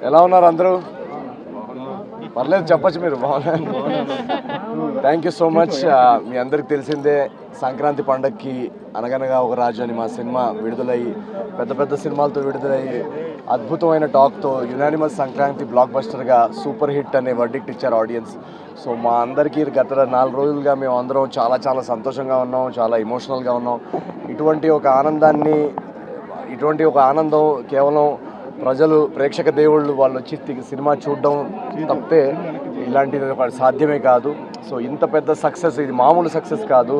ఎలా ఉన్నారు అందరూ? పర్లేదు చెప్పచ్చు మీరు. Thank you so much. మీ అందరికి తెలిసిందే సంక్రాంతి పండగకి అనగనగా ఒక రాజు అని మా సినిమా విడుదలయ్యి పెద్ద పెద్ద సినిమాలతో విడుదలయ్యి అద్భుతమైన టాక్తో యునానిమస్ సంక్రాంతి బ్లాక్ బస్టర్గా సూపర్ హిట్ అనే వర్డిక్ట్ ఇచ్చారు ఆడియన్స్. సో మా అందరికీ గత 4 రోజులుగా మేము అందరం చాలా చాలా సంతోషంగా ఉన్నాం, చాలా ఎమోషనల్గా ఉన్నాం. ఇటువంటి ఒక ఆనందం కేవలం ప్రజలు ప్రేక్షక దేవుళ్ళు వాళ్ళు వచ్చి సినిమా చూడడం తప్పితే ఇలాంటిది సాధ్యమే కాదు. సో ఇంత పెద్ద సక్సెస్, ఇది మామూలు సక్సెస్ కాదు.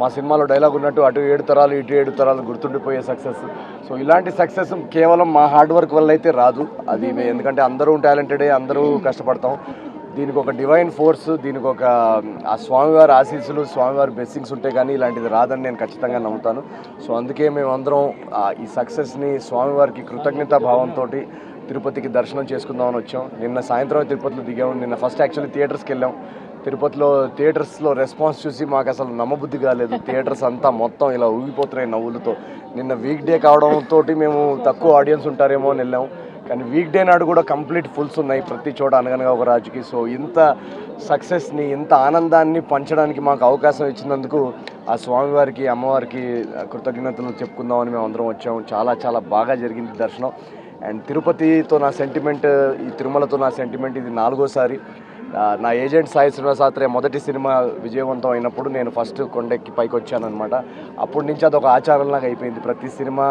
మా సినిమాలో డైలాగ్ ఉన్నట్టు అటు 7 తరాలు ఇటు 7 తరాలు గుర్తుండిపోయే సక్సెస్. సో ఇలాంటి సక్సెస్ కేవలం మా హార్డ్ వర్క్ వల్ల అయితే రాదు. అది ఎందుకంటే అందరూ టాలెంటెడే, అందరూ కష్టపడతాం. దీనికి ఒక డివైన్ ఫోర్స్, దీనికి ఒక ఆ స్వామివారి ఆశీస్సులు, స్వామివారి బ్లెస్సింగ్స్ ఉంటే కానీ ఇలాంటిది రాదని నేను ఖచ్చితంగా నమ్ముతాను. సో అందుకే మేమందరం ఈ సక్సెస్ని స్వామివారికి కృతజ్ఞతా భావంతో తిరుపతికి దర్శనం చేసుకుందామని వచ్చాం. నిన్న సాయంత్రం తిరుపతిలో దిగాము. నిన్న ఫస్ట్ యాక్చువల్లీ థియేటర్స్కి వెళ్ళాం. తిరుపతిలో థియేటర్స్లో రెస్పాన్స్ చూసి మాకు అసలు నమ్మబుద్ధి కాలేదు. థియేటర్స్ అంతా మొత్తం ఇలా ఊగిపోతున్నాయి నవ్వులతో. నిన్న వీక్ డే కావడంతో మేము తక్కువ ఆడియన్స్ ఉంటారేమో అని వెళ్ళాం. కానీ వీక్ డే నాడు కూడా కంప్లీట్ ఫుల్స్ ఉన్నాయి ప్రతి చోట అనగనగా ఒక రాజుకి. సో ఇంత సక్సెస్ని, ఇంత ఆనందాన్ని పంచడానికి మాకు అవకాశం ఇచ్చినందుకు ఆ స్వామివారికి, అమ్మవారికి కృతజ్ఞతలు చెప్పుకుందామని మేము అందరం వచ్చాము. చాలా చాలా బాగా జరిగింది దర్శనం. అండ్ తిరుపతితో నా సెంటిమెంట్, ఈ తిరుమలతో నా సెంటిమెంట్ ఇది 4వసారి. నా ఏజెంట్ సాయి శ్రీనివాసాత్రే మొదటి సినిమా విజయవంతం అయినప్పుడు నేను ఫస్ట్ కొండెక్కి పైకి వచ్చానమాట. అప్పటి నుంచి అదొక ఆచారంలాగా అయిపోయింది. ప్రతి సినిమా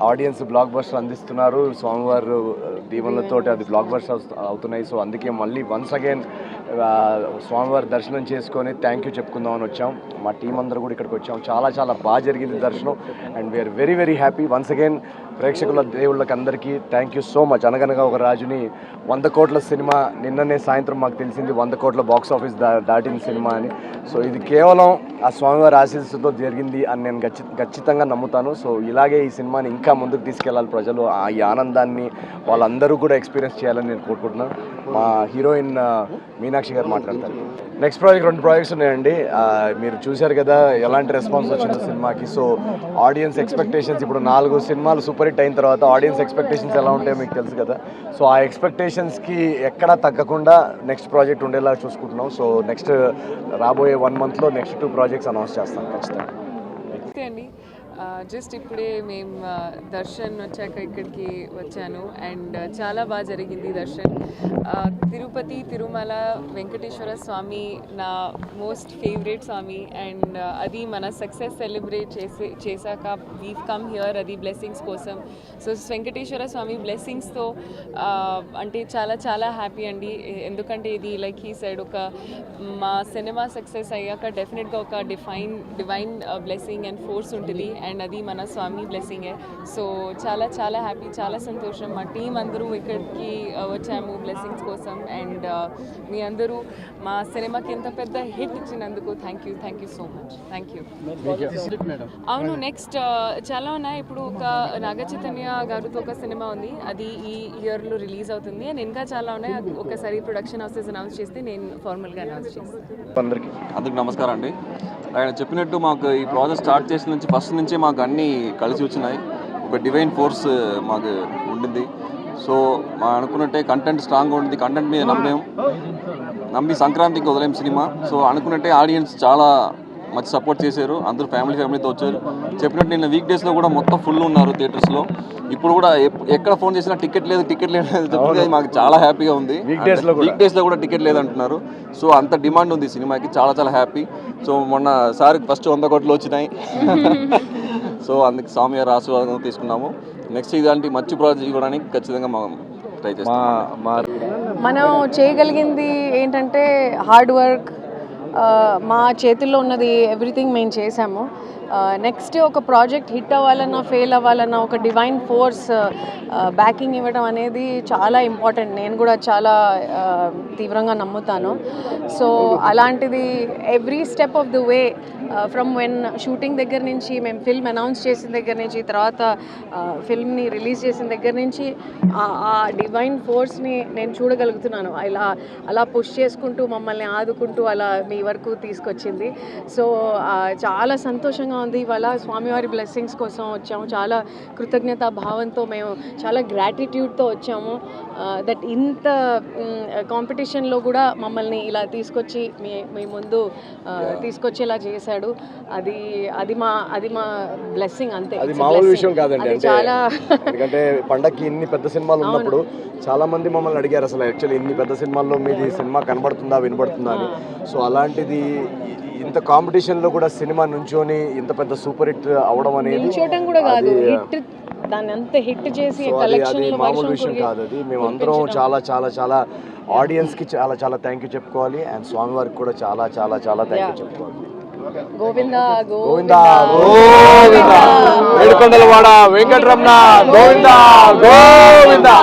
ఆడియన్స్ బ్లాక్ బస్టర్ అందిస్తున్నారు. స్వామివారు దీవెనలతో అది బ్లాక్ బస్టర్ అవుతున్నాయి. సో అందుకే మళ్ళీ వన్స్ అగైన్ స్వామివారి దర్శనం చేసుకొని థ్యాంక్ యూ చెప్పుకుందామని వచ్చాం. మా టీం అందరూ కూడా ఇక్కడికి వచ్చాం. చాలా చాలా బాగా జరిగింది దర్శనం. And we are very very happy. Once again ప్రేక్షకుల దేవుళ్ళకి అందరికీ థ్యాంక్ యూ సో మచ్. అనగనగా ఒక రాజుని 100 కోట్ల సినిమా, నిన్ననే సాయంత్రం మాకు తెలిసింది 100 కోట్ల బాక్స్ ఆఫీస్ దాటిన సినిమా అని. సో ఇది కేవలం ఆ స్వామివారి ఆశీస్సుతో జరిగింది అని నేను ఖచ్చితంగా నమ్ముతాను. సో ఇలాగే ఈ సినిమాని ఇంకా ముందుకు తీసుకెళ్ళాలి ప్రజలు. ఈ ఆనందాన్ని వాళ్ళందరూ కూడా ఎక్స్పీరియన్స్ చేయాలని నేను కోరుకుంటున్నాను. మా హీరోయిన్ మీనాక్షి గారు మాట్లాడతారు. నెక్స్ట్ ప్రాజెక్ట్ 2 ప్రాజెక్ట్స్ ఉన్నాయండి. మీరు చూశారు కదా ఎలాంటి రెస్పాన్స్ వచ్చిందో సినిమాకి. సో ఆడియన్స్ ఎక్స్పెక్టేషన్స్, ఇప్పుడు 4 సినిమాలు సూపర్ హిట్ అయిన తర్వాత ఆడియన్స్ ఎక్స్పెక్టేషన్స్ ఎలా ఉంటాయో మీకు తెలుసు కదా. సో ఆ ఎక్స్పెక్టేషన్స్కి ఎక్కడా తగ్గకుండా నెక్స్ట్ ప్రాజెక్ట్ ఉండేలా చూసుకుంటున్నాం. సో నెక్స్ట్ రాబోయే 1 మంత్లో నెక్స్ట్ 2 ప్రాజెక్ట్స్ అనౌన్స్ చేస్తాం ఖచ్చితంగా. అండి జస్ట్ ఇప్పుడే మేము దర్శన్ వచ్చాక ఇక్కడికి వచ్చాను. అండ్ చాలా బాగా జరిగింది దర్శన్. తిరుపతి, తిరుమల, వెంకటేశ్వర స్వామి నా మోస్ట్ ఫేవరెట్ స్వామి. అండ్ అది మన సక్సెస్ సెలబ్రేట్ చేశాక వీవ్ కమ్ హియర్, అది బ్లెస్సింగ్స్ కోసం. సో వెంకటేశ్వర స్వామి బ్లెస్సింగ్స్తో అంటే చాలా చాలా హ్యాపీ అండి. ఎందుకంటే ఇది లైక్ హీ సైడ్ ఒక మా సినిమా సక్సెస్ అయ్యాక డెఫినెట్గా ఒక డివైన్ బ్లెస్సింగ్ అండ్ ఫోర్స్ ఉంటుంది. అండ్ అది మన స్వామి బ్లెస్సింగే. సో చాలా చాలా హ్యాపీ, చాలా సంతోషం. మా టీం అందరూ ఇక్కడికి వచ్చాము బ్లెస్సింగ్స్ కోసం. అండ్ మీ అందరూ మా సినిమాకి ఎంత పెద్ద హిట్ ఇచ్చినందుకు thank you so much. Thank you. అవును, నెక్స్ట్ చాలా ఉన్నాయి. ఇప్పుడు ఒక నాగ చైతన్య గారితో ఒక సినిమా ఉంది, అది ఈ ఇయర్లో రిలీజ్ అవుతుంది. అండ్ ఇంకా చాలా ఉన్నాయి. ఒకసారి ప్రొడక్షన్ హౌసెస్ అనౌన్స్ చేస్తే నేను ఫార్మల్గా అనౌన్స్ చేస్తాను. అందరికి నమస్కారం అండి. ఆయన చెప్పినట్టు మాకు ఈ ప్రాజెక్ట్ స్టార్ట్ చేసిన నుంచి ఫస్ట్ నుంచి మాకు అన్నీ కలిసి వచ్చినాయి. ఒక డివైన్ ఫోర్స్ మాకు ఉండింది. సో మా అనుకున్నట్టే కంటెంట్ స్ట్రాంగ్గా ఉంటుంది. కంటెంట్ మీద నమ్మి సంక్రాంతికి వదిలేం సినిమా. సో అనుకున్నట్టే ఆడియన్స్ చాలా మంచి సపోర్ట్ చేశారు. అందరూ ఫ్యామిలీతో వచ్చారు. చెప్పినట్టు నిన్న వీక్ డేస్లో కూడా మొత్తం ఫుల్ ఉన్నారు థియేటర్స్లో. ఇప్పుడు కూడా ఎక్కడ ఫోన్ చేసినా టికెట్ లేదు చెప్తే మాకు చాలా హ్యాపీగా ఉంది. వీక్ డేస్లో కూడా టికెట్ లేదంటున్నారు. సో అంత డిమాండ్ ఉంది సినిమాకి. చాలా చాలా హ్యాపీ. సో మొన్న సార్కి ఫస్ట్ 100 కోట్లు వచ్చినాయి. సో అందుకు స్వామి గారి ఆశీర్వాదం తీసుకున్నాము. నెక్స్ట్ ఇలాంటి మంచి ప్రాజెక్ట్ ఇవ్వడానికి ఖచ్చితంగా ట్రై చేస్తాం. మనం చేయగలిగింది ఏంటంటే హార్డ్ వర్క్. మా చేతుల్లో ఉన్నది ఎవ్రీథింగ్ మేము చేసాము. నెక్స్ట్ ఒక ప్రాజెక్ట్ హిట్ అవ్వాలన్నా ఫెయిల్ అవ్వాలన్నా ఒక డివైన్ ఫోర్స్ బ్యాకింగ్ ఇవ్వడం అనేది చాలా ఇంపార్టెంట్. నేను కూడా చాలా తీవ్రంగా నమ్ముతాను. సో అలాంటిది every step of the way from when shooting దగ్గర నుంచి, మేము ఫిల్మ్ అనౌన్స్ చేసిన దగ్గర నుంచి, తర్వాత ఫిల్మ్ని రిలీజ్ చేసిన దగ్గర నుంచి ఆ డివైన్ ఫోర్స్ని నేను చూడగలుగుతున్నాను. అలా పుష్ చేసుకుంటూ మమ్మల్ని ఆదుకుంటూ అలా మీ వరకు తీసుకొచ్చింది. సో చాలా సంతోషంగా సంతోషంగా ఉంది. ఇవాళ స్వామివారి బ్లెస్సింగ్స్ కోసం వచ్చాము. చాలా కృతజ్ఞతా భావంతో మేము చాలా గ్రాటిట్యూడ్తో వచ్చాము. దట్ ఇంత కాంపిటీషన్లో కూడా మమ్మల్ని ఇలా తీసుకొచ్చి మీ ముందు తీసుకొచ్చేలా చేశాడు. అది మా బ్లెస్సింగ్ అంతే. అది మామూలు విషయం కాదండి. అది చాలా ఎందుకంటే పండక్కి ఇన్ని పెద్ద సినిమాలు ఉన్నప్పుడు చాలా మంది మమ్మల్ని అడిగారు అసలు యాక్చువల్లీ ఇన్ని పెద్ద సినిమాల్లో మీది సినిమా కనబడుతుందా వినబడుతుందా అని. సో అలాంటిది ఇంత కాంపిటీషన్లో కూడా సినిమా నుంచొని ఇంత పెద్ద సూపర్ హిట్ అవడం అనేది నిల్చోటం కూడా కాదు, హిట్ దాన్ని అంత హిట్ చేసి అది మామూలు విషయం కాదు. అది మేము అందరం చాలా చాలా చాలా ఆడియన్స్కి చాలా చాలా థ్యాంక్ యూ చెప్పుకోవాలి. అండ్ స్వామివారికి కూడా చాలా చాలా చాలా థ్యాంక్ యూ చెప్పుకోవాలి. గోవిందా గోవిందా గోవిందా ఏడుకొండలవాడ వెంకటరమణ గోవిందా గోవిందా.